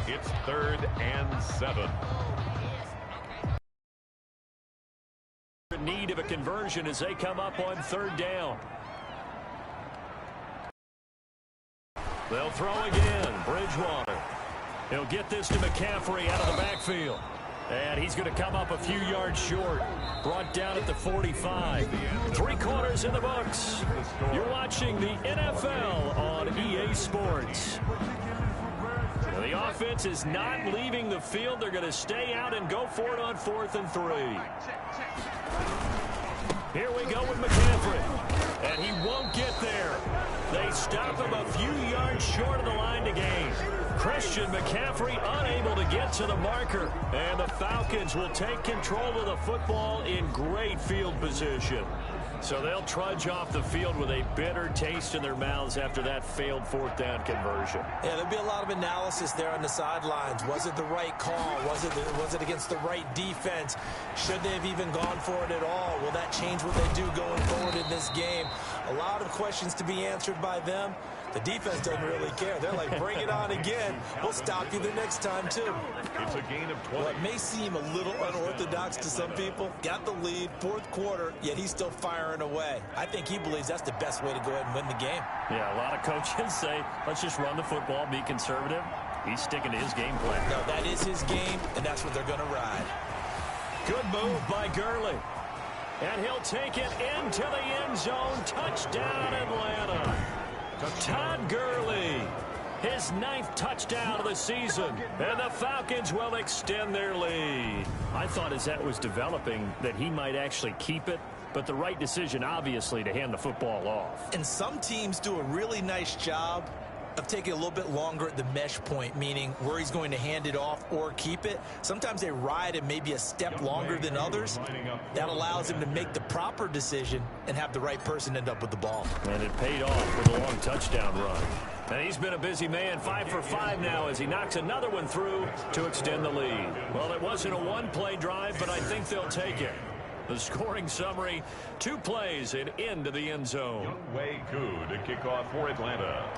It's 3rd and 7. In need of a conversion as they come up on 3rd down. They'll throw again. Bridgewater. He'll get this to McCaffrey out of the backfield. And he's going to come up a few yards short. Brought down at the 45. 3 quarters in the books. You're watching the NFL on EA Sports. Now, the offense is not leaving the field. They're going to stay out and go for it on 4th and 3. Here we go with McCaffrey. And he won't get there. They stop him a few yards short of the line to gain. Christian McCaffrey unable to get to the marker. And the Falcons will take control of the football in great field position. So they'll trudge off the field with a bitter taste in their mouths after that failed 4th down conversion. Yeah, there'll be a lot of analysis there on the sidelines. Was it the right call? Was it against the right defense? Should they have even gone for it at all? Will that change what they do going forward in this game? A lot of questions to be answered by them. The defense doesn't really care. They're like, bring it on again. We'll stop you the next time, too. It's a gain of 20. Well, it may seem a little unorthodox to some people. Got the lead, 4th quarter, yet he's still firing away. I think he believes that's the best way to go ahead and win the game. Yeah, a lot of coaches say, let's just run the football, be conservative. He's sticking to his game plan. No, that is his game, and that's what they're going to ride. Good move by Gurley. And he'll take it into the end zone. Touchdown, Atlanta. Todd Gurley, his 9th touchdown of the season, and the Falcons will extend their lead. I thought as that was developing that he might actually keep it, but the right decision, obviously, to hand the football off. And some teams do a really nice job of taking a little bit longer at the mesh point, meaning where he's going to hand it off or keep it. Sometimes they ride and maybe a step longer than others. That allows him to make the proper decision and have the right person end up with the ball. And it paid off with a long touchdown run. And he's been a busy man, 5 for 5 now as he knocks another one through to extend the lead. Well, it wasn't a one-play drive, but I think they'll take it. The scoring summary, 2 plays and into the end zone. Goooo to kick off for Atlanta.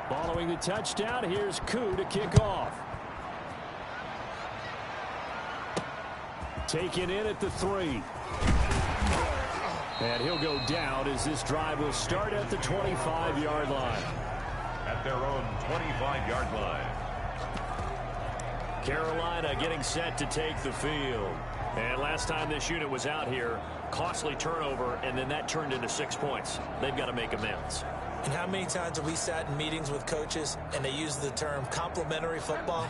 Following the touchdown, here's Goooo to kick off. Taken in at the 3. And he'll go down as this drive will start at the 25-yard line. At their own 25-yard line. Carolina getting set to take the field. And last time this unit was out here, costly turnover, and then that turned into 6 points. They've got to make amends. And how many times have we sat in meetings with coaches and they use the term complementary football?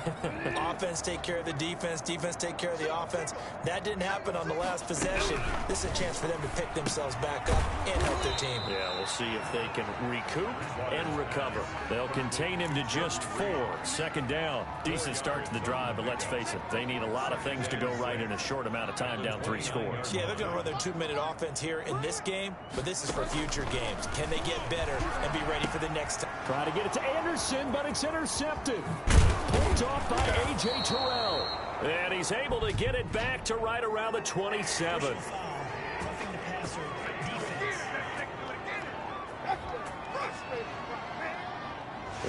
Offense take care of the defense, defense take care of the offense. That didn't happen on the last possession. This is a chance for them to pick themselves back up and help their team. Yeah, we'll see if they can recoup and recover. They'll contain him to just 4. 2nd down. Decent start to the drive, but let's face it, they need a lot of things to go right in a short amount of time, down 3 scores. Yeah, they're going to run their 2-minute offense here in this game, but this is for future games. Can they get better and be ready for the next time? Try to get it to Anderson, but it's intercepted. Pulled off by A.J. Terrell. And he's able to get it back to right around the 27.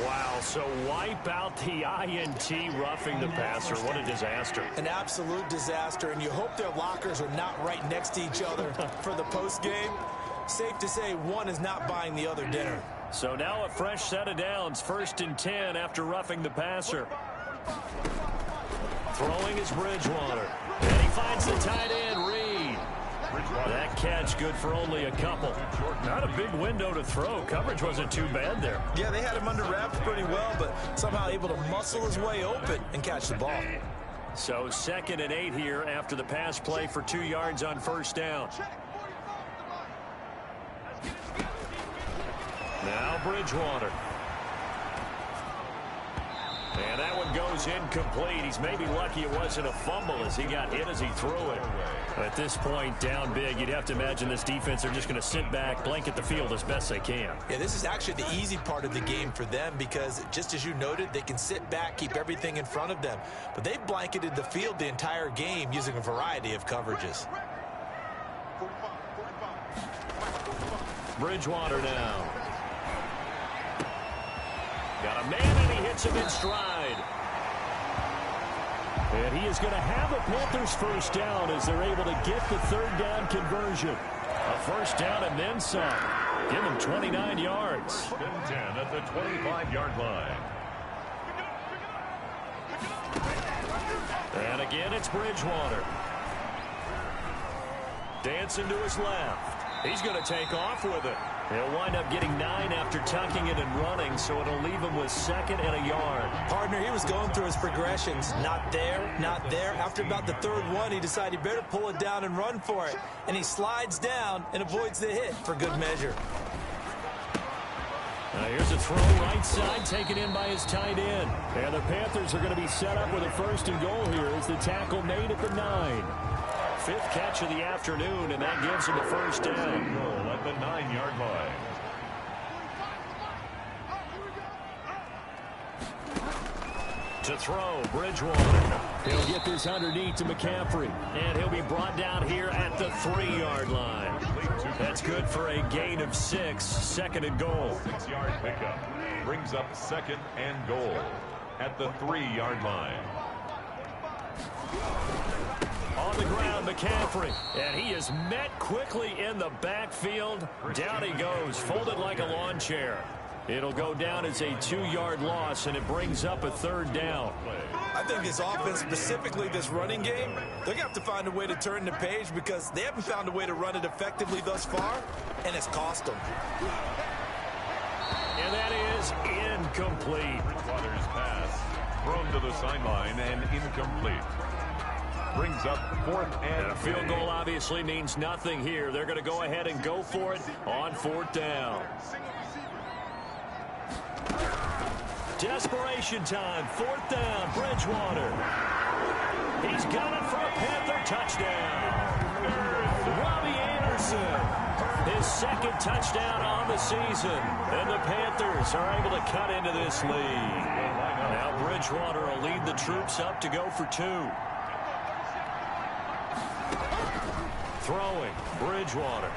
Wow, so wipe out the INT roughing the passer. What a disaster. An absolute disaster, and you hope their lockers are not right next to each other for the post game. Safe to say one is not buying the other dinner. So now a fresh set of downs, 1st and 10 after roughing the passer. Throwing is Bridgewater. And he finds the tight end, Reed. That catch good for only a couple. Not a big window to throw. Coverage wasn't too bad there. Yeah, they had him under wraps pretty well, but somehow able to muscle his way open and catch the ball. So 2nd and 8 here after the pass play for 2 yards on 1st down. Now Bridgewater. And that one goes incomplete. He's maybe lucky it wasn't a fumble as he got hit as he threw it. At this point, down big, you'd have to imagine this defense are just going to sit back, blanket the field as best they can. Yeah, this is actually the easy part of the game for them because, just as you noted, they can sit back, keep everything in front of them. But they've blanketed the field the entire game using a variety of coverages. Bridgewater now. Got a man, and he hits him in stride. And he is going to have a Panthers 1st down as they're able to get the 3rd down conversion. A 1st down and then some. Give him 29 yards. 1st and 10 at the 25-yard line. And again, it's Bridgewater. Dancing to his left. He's going to take off with it. He'll wind up getting 9 after tucking it and running, so it'll leave him with 2nd and a yard. Partner, he was going through his progressions. Not there, not there. After about the 3rd one, he decided he better pull it down and run for it. And he slides down and avoids the hit for good measure. Here's a throw right side, taken in by his tight end. And the Panthers are going to be set up with a 1st and goal here as the tackle made at the 9. 5th catch of the afternoon, and that gives him a 1st down. Goal at the 9-yard line. To throw, Bridgewater. He'll get this underneath to McCaffrey. And he'll be brought down here at the 3-yard line. That's good for a gain of 6, 2nd and goal. 6-yard pickup brings up 2nd and goal at the 3-yard line. On the ground, McCaffrey, and he is met quickly in the backfield. Down he goes, folded like a lawn chair. It'll go down as a 2-yard loss, and it brings up a 3rd down. I think this offense, specifically this running game, they're going to have to find a way to turn the page because they haven't found a way to run it effectively thus far, and it's cost them. And that is incomplete. Bridgewater's pass thrown to the sideline and incomplete. Brings up 4th and a field goal obviously means nothing here. They're going to go ahead and go for it on 4th down. Desperation time. 4th down. Bridgewater. He's got it for a Panther touchdown. Robbie Anderson. His 2nd touchdown on the season. And the Panthers are able to cut into this lead. Now Bridgewater will lead the troops up to go for 2. Throwing. Bridgewater.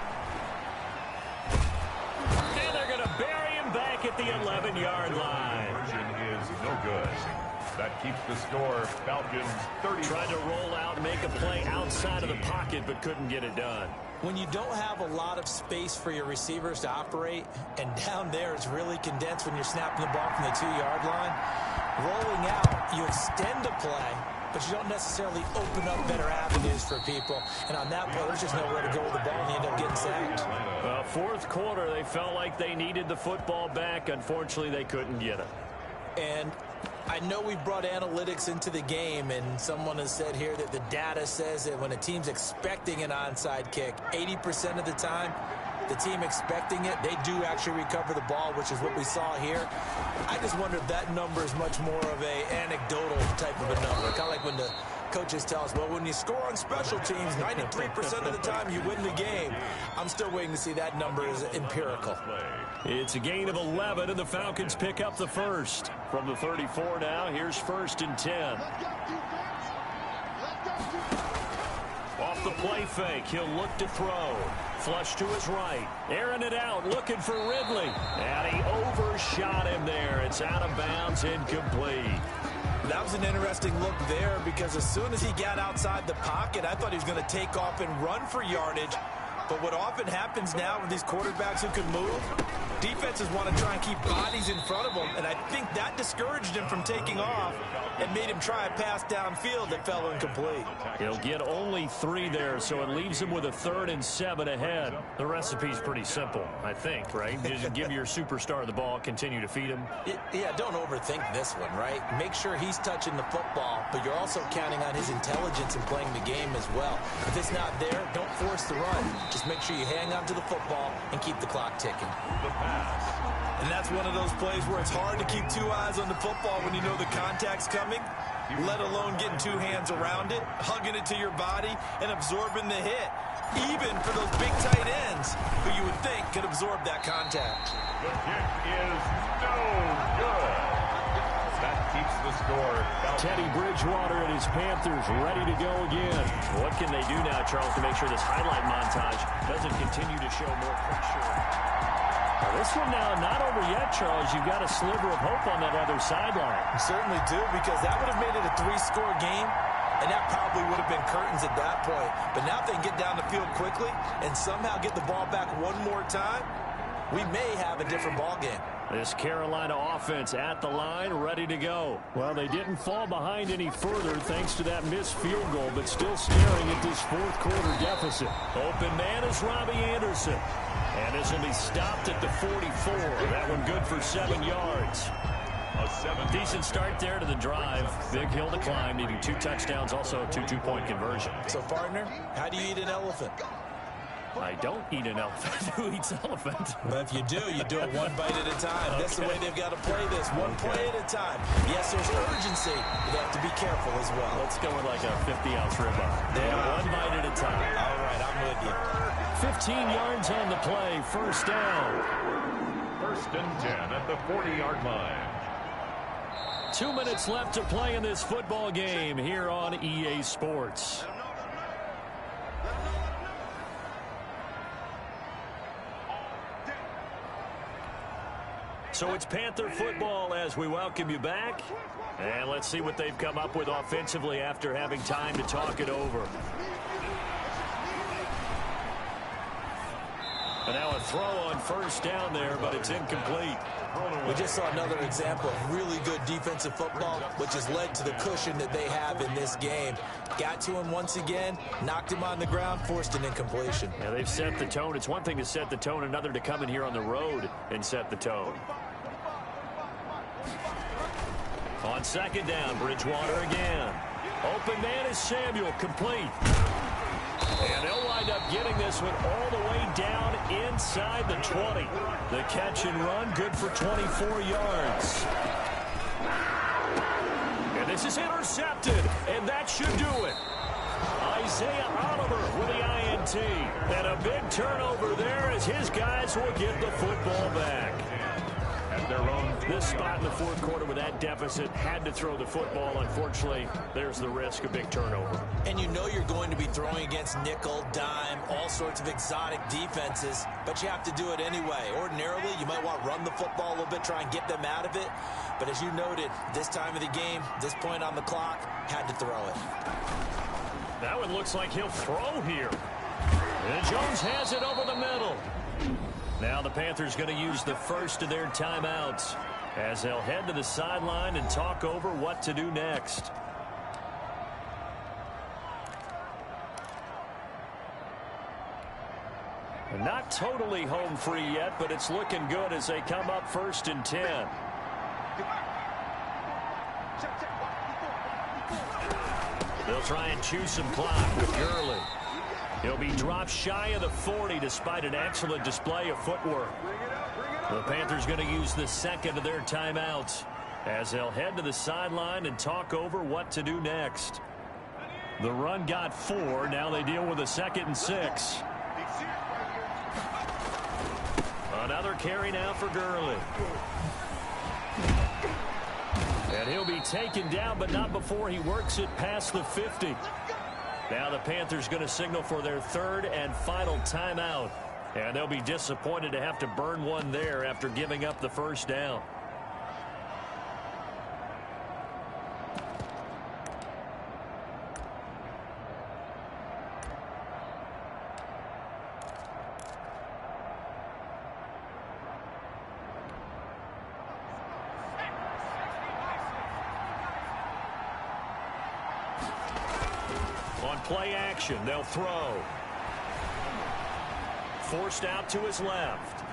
And they're going to bury him back at the 11-yard line. Is no good. That keeps the score. Falcons 30. Tried to roll out and make a play outside of the pocket, but couldn't get it done. When you don't have a lot of space for your receivers to operate, and down there it's really condensed when you're snapping the ball from the 2-yard line, rolling out, you extend a play, but you don't necessarily open up better avenues for people. And on that play, there's just nowhere to go with the ball, and you end up getting sacked. 4th quarter, they felt like they needed the football back. Unfortunately, they couldn't get it. And I know we brought analytics into the game, and someone has said here that the data says that when a team's expecting an onside kick, 80% of the time, the team expecting it, they do actually recover the ball, which is what we saw here. I just wonder if that number is much more of a anecdotal type of a number. Kind of like when the coaches tell us, well, when you score on special teams, 93% of the time you win the game. I'm still waiting to see that number is empirical. It's a gain of 11, and the Falcons pick up the 1st. From the 34 now, here's 1st and 10. Off the play fake, he'll look to throw. Flush to his right. Airing it out, looking for Ridley. And he overshot him there. It's out of bounds, incomplete. That was an interesting look there because as soon as he got outside the pocket, I thought he was going to take off and run for yardage. But what often happens now with these quarterbacks who can move, defenses want to try and keep bodies in front of them, and I think that discouraged him from taking off and made him try a pass downfield that fell incomplete. He'll get only 3 there, so it leaves him with a 3rd and 7 ahead. The recipe's pretty simple, I think, right? Just give your superstar the ball, continue to feed him. Yeah, don't overthink this one, right? Make sure he's touching the football, but you're also counting on his intelligence in playing the game as well. If it's not there, don't force the run. Just make sure you hang on to the football and keep the clock ticking. The pass. And that's one of those plays where it's hard to keep 2 eyes on the football when you know the contact's coming, let alone getting 2 hands around it, hugging it to your body, and absorbing the hit. Even for those big tight ends who you would think could absorb that contact. The kick is no good. That keeps the score. Teddy Bridgewater and his Panthers ready to go again. What can they do now, Charles, to make sure this highlight montage doesn't continue to show more pressure? Well, this one now not over yet, Charles. You've got a sliver of hope on that other sideline. You certainly do, because that would have made it a 3-score game, and that probably would have been curtains at that point. But now if they can get down the field quickly and somehow get the ball back one more time, we may have a different ball game. This Carolina offense at the line, ready to go. Well, they didn't fall behind any further thanks to that missed field goal, but still staring at this 4th quarter deficit. Open man is Robbie Anderson. And this will be stopped at the 44. That one good for 7 yards. A decent start there to the drive. Big hill to climb, needing 2 touchdowns, also a 2-2-point conversion. So, partner, how do you eat an elephant? I don't eat an elephant. Who eats elephant? But if you do it one bite at a time. That's the way they've got to play this, one play at a time. Yes, there's urgency, but they have to be careful as well. Let's go with like a 50-ounce ribeye. One bite at a time. All right, I'm with you. 15 yards on the play, 1st down. 1st and 10 at the 40-yard line. 2 minutes left to play in this football game here on EA Sports. So it's Panther football as we welcome you back. And let's see what they've come up with offensively after having time to talk it over. And now a throw on 1st down there, but it's incomplete. We just saw another example of really good defensive football, which has led to the cushion that they have in this game. Got to him once again, knocked him on the ground, forced an incompletion. Yeah, they've set the tone. It's one thing to set the tone, another to come in here on the road and set the tone. On 2nd down, Bridgewater again. Open man is Samuel, complete. And they'll wind up getting this one all the way down inside the 20. The catch and run, good for 24 yards. This is intercepted, and that should do it. Isaiah Oliver with the INT. And a big turnover there as his guys will get the football back. At their own This spot in the fourth quarter with that deficit had to throw the football. Unfortunately, there's the risk of big turnover. And you know you're going to be throwing against nickel, dime, all sorts of exotic defenses, but you have to do it anyway. Ordinarily, you might want to run the football a little bit, try and get them out of it. But as you noted, this time of the game, this point on the clock, had to throw it. That one looks like he'll throw here. And Jones has it over the middle. Now the Panthers going to use the first of their timeouts as they'll head to the sideline and talk over what to do next. Not totally home free yet, but it's looking good as they come up 1st and 10. They'll try and chew some clock with Gurley. He'll be dropped shy of the 40 despite an excellent display of footwork. The Panthers going to use the second of their timeouts as they'll head to the sideline and talk over what to do next. The run got 4. Now they deal with a 2nd and 6. Another carry now for Gurley. And he'll be taken down, but not before he works it past the 50. Now the Panthers going to signal for their 3rd and final timeout. And they'll be disappointed to have to burn one there after giving up the first down. Play action. They'll throw. Forced out to his left.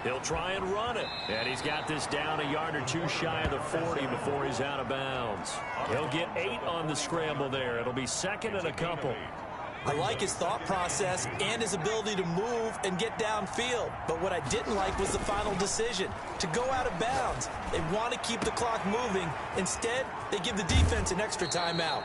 He'll try and run it. And he's got this down a yard or two shy of the 40 before he's out of bounds. He'll get 8 on the scramble there. It'll be 2nd and a couple. I like his thought process and his ability to move and get downfield. But what I didn't like was the final decision, to go out of bounds. They want to keep the clock moving. Instead, they give the defense an extra timeout.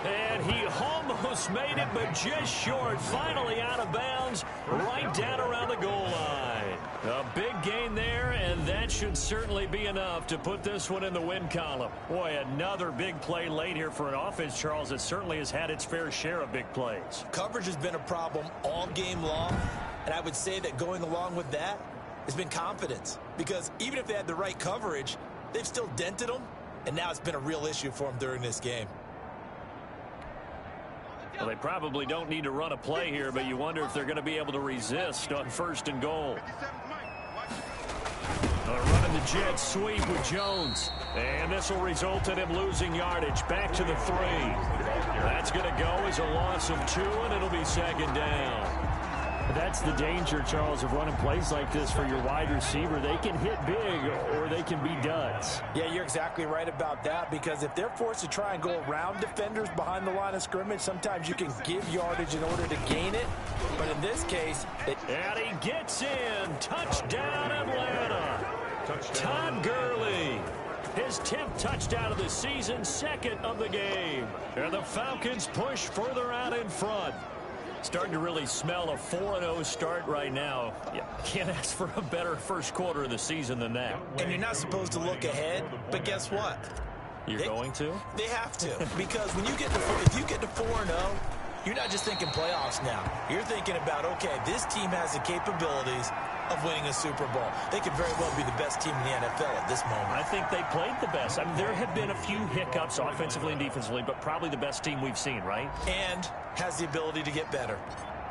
And he almost made it, but just short. Finally out of bounds, right down around the goal line. A big gain there, and that should certainly be enough to put this one in the win column. Boy, another big play late here for an offense, Charles, that certainly has had its fair share of big plays. Coverage has been a problem all game long, and I would say that going along with that has been confidence. Because even if they had the right coverage, they've still dented them, and now it's been a real issue for them during this game. Well, they probably don't need to run a play here, but you wonder if they're going to be able to resist on 1st and goal. Running the jet sweep with Jones. And this will result in him losing yardage. Back to the 3. That's going to go as a loss of 2, and it'll be 2nd down. That's the danger, Charles, of running plays like this for your wide receiver. They can hit big or they can be duds. Yeah, you're exactly right about that, because if they're forced to try and go around defenders behind the line of scrimmage, sometimes you can give yardage in order to gain it. But in this case... And he gets in. Touchdown, Atlanta. Todd Gurley. His 10th touchdown of the season, 2nd of the game. And the Falcons push further out in front. Starting to really smell a 4-0 start right now. You can't ask for a better first quarter of the season than that. And you're not supposed to look ahead, but guess what? You're going to? They have to, because when you get to if you get to 4-0, you're not just thinking playoffs now. You're thinking about, okay, this team has the capabilities of winning a Super Bowl. They could very well be the best team in the NFL at this moment. I think they played the best. I mean, there have been a few hiccups offensively and defensively, but probably the best team we've seen, right? And has the ability to get better.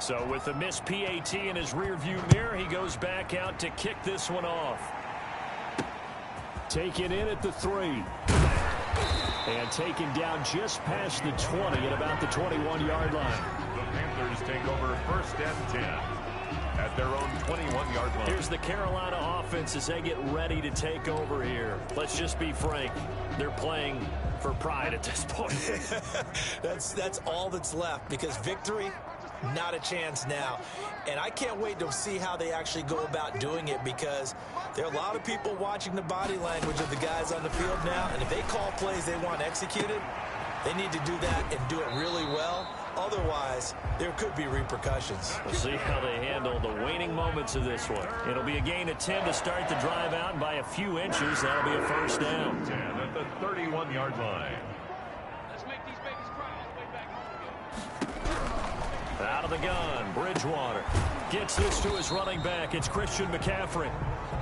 So with the missed PAT in his rearview mirror, he goes back out to kick this one off. Taken in at the 3. And taken down just past the 20 at about the 21-yard line. The Panthers take over 1st and 10 at their own 21-yard line. Here's the Carolina offense as they get ready to take over here. Let's just be frank. They're playing for pride at this point. That's all that's left, because victory Not a chance now. And I can't wait to see how they actually go about doing it, because there are a lot of people watching the body language of the guys on the field now, and if they call plays they want executed, they need to do that and do it really well. Otherwise, there could be repercussions. We'll see how they handle the waning moments of this one. It'll be a gain of 10 to start the drive out, and by a few inches, that'll be a first down. 10 at the 31-yard line. Let's make these babies cry all the way back home. Out of the gun, Bridgewater gets this to his running back. It's Christian McCaffrey.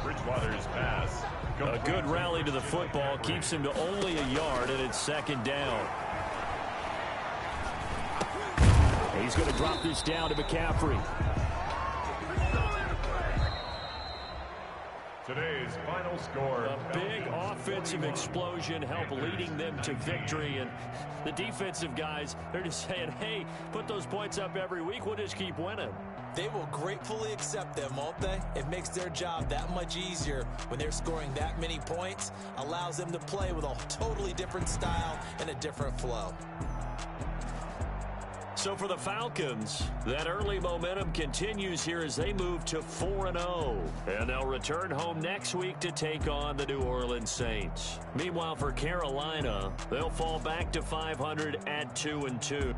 Bridgewater's pass. A good rally to the football keeps him to only a yard, and it's second down. He's going to drop this down to McCaffrey. Today's final score. A big offensive explosion helped leading them to victory. And the defensive guys, they're just saying, hey, put those points up every week. We'll just keep winning. They will gratefully accept them, won't they? It makes their job that much easier when they're scoring that many points. Allows them to play with a totally different style and a different flow. So for the Falcons, that early momentum continues here as they move to 4-0. And they'll return home next week to take on the New Orleans Saints. Meanwhile, for Carolina, they'll fall back to 500 at 2-2.